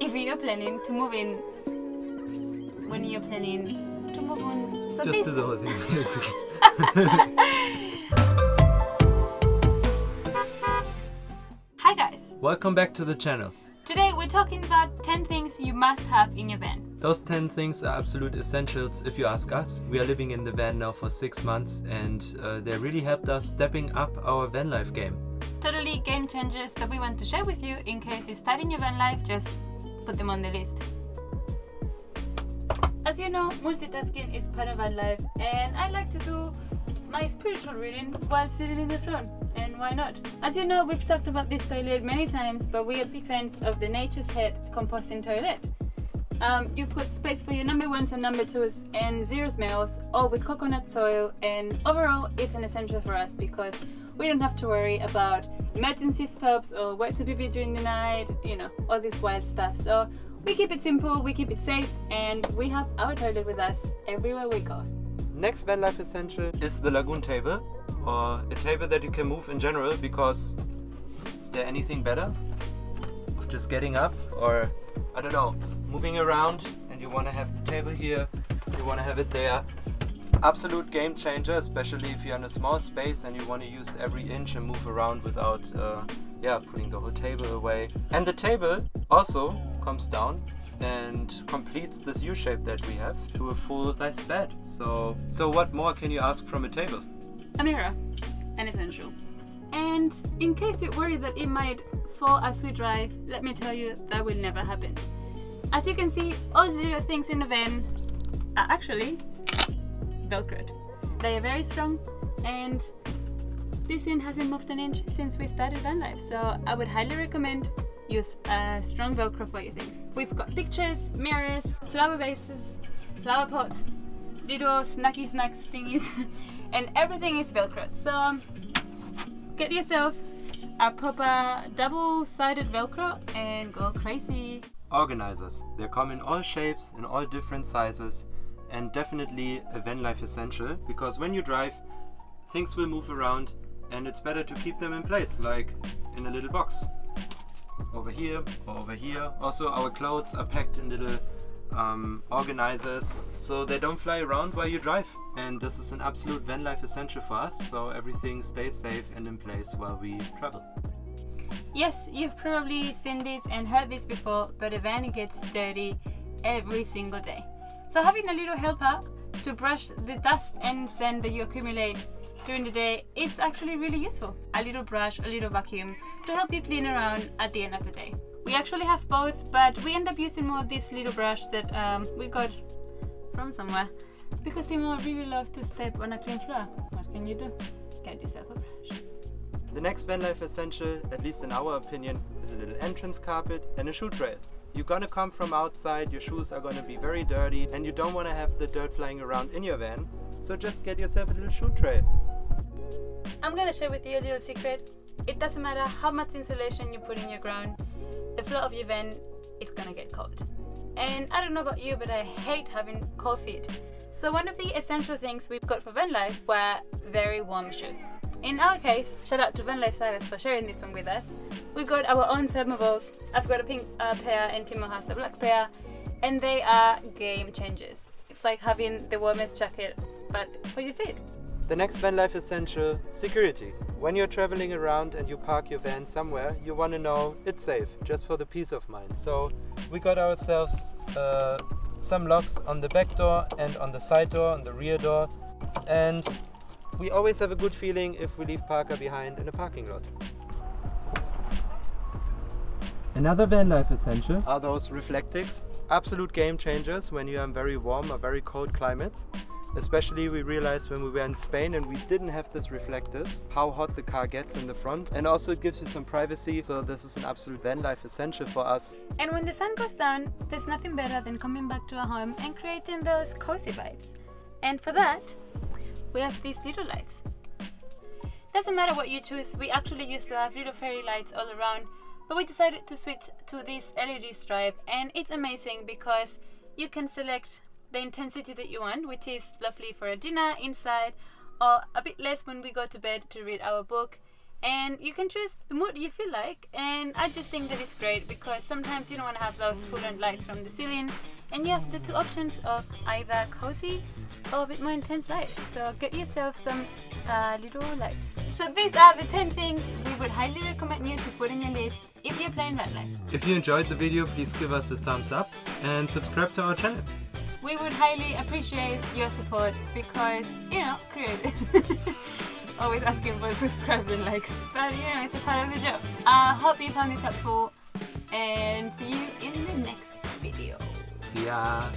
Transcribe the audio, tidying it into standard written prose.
if you're planning to move in, when you're planning to move on. So just do the whole thing. Hi guys! Welcome back to the channel. Today we're talking about 10 things you must have in your van. Those 10 things are absolute essentials if you ask us. We are living in the van now for 6 months and they really helped us stepping up our van life game. Totally game changers that we want to share with you in case you're starting your van life, just put them on the list. As you know, multitasking is part of van life and I like to do my spiritual reading while sitting in the throne, and why not? As you know, we've talked about this toilet many times, but we are big fans of the Nature's Head composting toilet. You've got space for your number ones and number twos and zero smells, all with coconut soil, and overall it's an essential for us because we don't have to worry about emergency stops or where to pee during the night, you know, all this wild stuff. So we keep it simple, we keep it safe, and we have our toilet with us everywhere we go. Next van life essential is the Lagun Table, or a table that you can move in general, because is there anything better of just getting up or, I don't know, moving around and you want to have the table here, you want to have it there. Absolute game changer, especially if you're in a small space and you want to use every inch and move around without putting the whole table away. And the table also comes down and completes this U-shape that we have to a full-size bed. So what more can you ask from a table? A mirror, an essential. And in case you're worried that it might fall as we drive, let me tell you that will never happen. As you can see, all the little things in the van are actually Velcroed. They are very strong and this thing hasn't moved an inch since we started van life, so I would highly recommend use a strong Velcro for your things. We've got pictures, mirrors, flower vases, flower pots, little snacky snacks thingies, and everything is Velcro. So get yourself a proper double-sided Velcro and go crazy. Organisers. They come in all shapes, in all different sizes, and definitely a van life essential, because when you drive, things will move around and it's better to keep them in place, like in a little box. Over here or over here. Also our clothes are packed in little organisers so they don't fly around while you drive, and this is an absolute van life essential for us, so everything stays safe and in place while we travel. Yes, you've probably seen this and heard this before, but a van gets dirty every single day. So having a little helper to brush the dust and sand that you accumulate during the day is actually really useful. A little brush, a little vacuum to help you clean around at the end of the day. We actually have both, but we end up using more of this little brush that we got from somewhere because Timo really loves to step on a clean floor. What can you do? Get yourself a brush. The next van life essential, at least in our opinion, is a little entrance carpet and a shoe trail. You're gonna come from outside, your shoes are gonna be very dirty and you don't want to have the dirt flying around in your van, so just get yourself a little shoe trail. I'm gonna share with you a little secret. It doesn't matter how much insulation you put in your ground, the floor of your van is gonna get cold. And I don't know about you, but I hate having cold feet. So one of the essential things we've got for van life were very warm shoes. In our case, shout out to Van Life Sagas for sharing this one with us. We got our own thermal balls. I've got a pink pair and Timo has a black pair, and they are game changers. It's like having the warmest jacket, but for your feet. The next van life essential, security. When you're traveling around and you park your van somewhere, you want to know it's safe, just for the peace of mind. So we got ourselves some locks on the back door and on the side door, on the rear door, and we always have a good feeling if we leave Parker behind in a parking lot. Another van life essential are those Reflectix. Absolute game changers when you are in very warm or very cold climates. Especially we realized when we were in Spain and we didn't have this reflectors, how hot the car gets in the front, and also it gives you some privacy, so this is an absolute van life essential for us. And when the sun goes down, there's nothing better than coming back to our home and creating those cozy vibes. And for that, we have these little lights. Doesn't matter what you choose, we actually used to have little fairy lights all around, but we decided to switch to this LED stripe, and it's amazing because you can select the intensity that you want, which is lovely for a dinner inside, or a bit less when we go to bed to read our book. and you can choose the mood you feel like. And I just think that it's great because sometimes you don't want to have those full-on lights from the ceiling, and you have the two options of either cozy or a bit more intense light. So get yourself some little lights. So these are the 10 things we would highly recommend you to put in your list if you're playing Red Light. If you enjoyed the video, please give us a thumbs up and subscribe to our channel. We would highly appreciate your support because, you know, creators always asking for subscribers and likes, but you know, it's a part of the job. Hope you found this helpful, and see you in the next video. See ya!